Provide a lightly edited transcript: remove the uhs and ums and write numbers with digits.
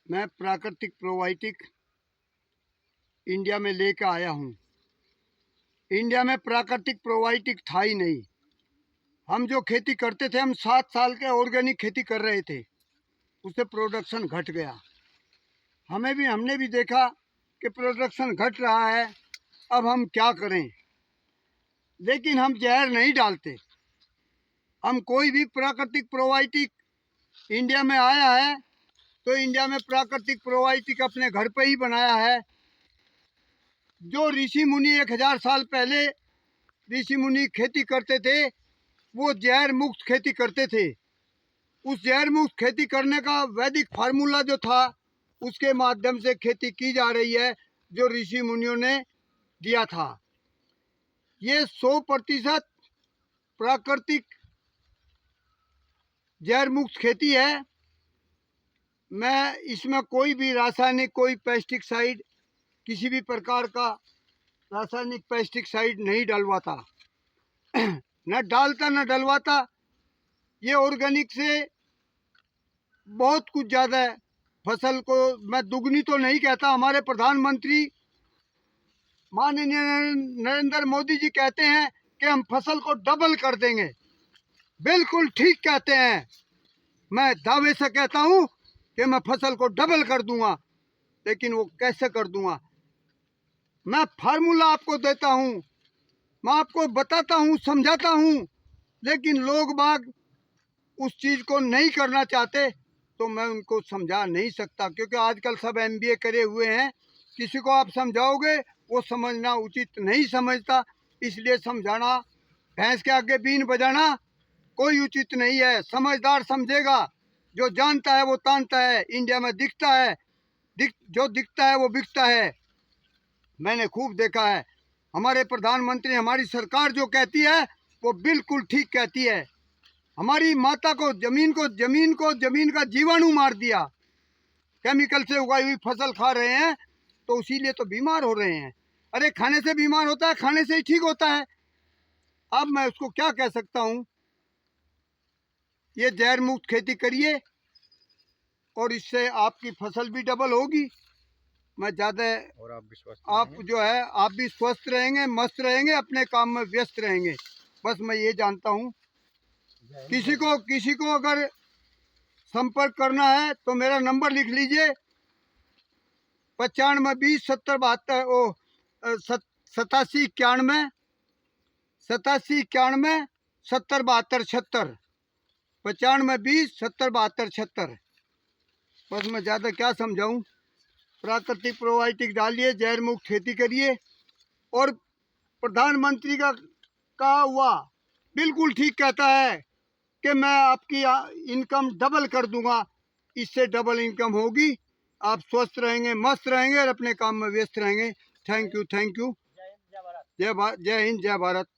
मैं प्राकृतिक probiotic India में लेकर आया हूँ। इंडिया में प्राकृतिक प्रोबायोटिक था ही नहीं। हम जो खेती करते थे, हम 7 साल के ऑर्गेनिक खेती कर रहे थे, उससे प्रोडक्शन घट गया। हमने भी देखा कि प्रोडक्शन घट रहा है, अब हम क्या करें। लेकिन हम जहर नहीं डालते। हम कोई भी प्राकृतिक प्रोबायोटिक इंडिया में आया है तो इंडिया में प्राकृतिक प्रोबायोटिक अपने घर पे ही बनाया है। जो ऋषि मुनि 1000 साल पहले ऋषि मुनि खेती करते थे, वो जहर मुक्त खेती करते थे। उस जहर मुक्त खेती करने का वैदिक फार्मूला जो था, उसके माध्यम से खेती की जा रही है, जो ऋषि मुनियों ने दिया था। ये 100% प्राकृतिक जहर मुक्त खेती है। मैं इसमें कोई भी रासायनिक, कोई पेस्टिसाइड, किसी भी प्रकार का रासायनिक पेस्टिसाइड नहीं डलवाता। न डालता न डलवाता। ये ऑर्गेनिक से बहुत कुछ ज़्यादा है। फसल को मैं दुगनी तो नहीं कहता। हमारे प्रधानमंत्री माननीय नरेंद्र मोदी जी कहते हैं कि हम फसल को डबल कर देंगे। बिल्कुल ठीक कहते हैं। मैं दावे से कहता हूँ कि मैं फसल को डबल कर दूंगा, लेकिन वो कैसे कर दूंगा। मैं फार्मूला आपको देता हूँ, मैं आपको बताता हूँ, समझाता हूँ, लेकिन लोग बाग उस चीज़ को नहीं करना चाहते, तो मैं उनको समझा नहीं सकता। क्योंकि आजकल सब MBA करे हुए हैं। किसी को आप समझाओगे, वो समझना उचित नहीं समझता। इसलिए समझाना, भैंस के आगे बीन बजाना कोई उचित नहीं है। समझदार समझेगा, जो जानता है वो तानता है। इंडिया में दिखता है, जो दिखता है वो बिकता है। मैंने खूब देखा है। हमारे प्रधानमंत्री, हमारी सरकार जो कहती है वो बिल्कुल ठीक कहती है। हमारी माता को, जमीन का जीवाणु मार दिया। केमिकल से उगाई हुई फसल खा रहे हैं, तो इसीलिए तो बीमार हो रहे हैं। अरे खाने से बीमार होता है, खाने से ही ठीक होता है। अब मैं उसको क्या कह सकता हूँ। ये जहर मुक्त खेती करिए और इससे आपकी फसल भी डबल होगी। मैं ज़्यादा, और आप भी स्वस्थ आप जो है, आप भी स्वस्थ रहेंगे, मस्त रहेंगे, अपने काम में व्यस्त रहेंगे। बस मैं ये जानता हूँ। किसी को अगर संपर्क करना है तो मेरा नंबर लिख लीजिए, 9520 70 72 87 91 87 91 70 72 76 9520 70 72 76। बस मैं ज़्यादा क्या समझाऊँ। प्राकृतिक प्रोबायोटिक डालिए, जहर मुक्त खेती करिए। और प्रधानमंत्री का कहा हुआ बिल्कुल ठीक कहता है कि मैं आपकी इनकम डबल कर दूंगा। इससे डबल इनकम होगी। आप स्वस्थ रहेंगे, मस्त रहेंगे और अपने काम में व्यस्त रहेंगे। Thank you, thank you. जय हिंद, जय भारत।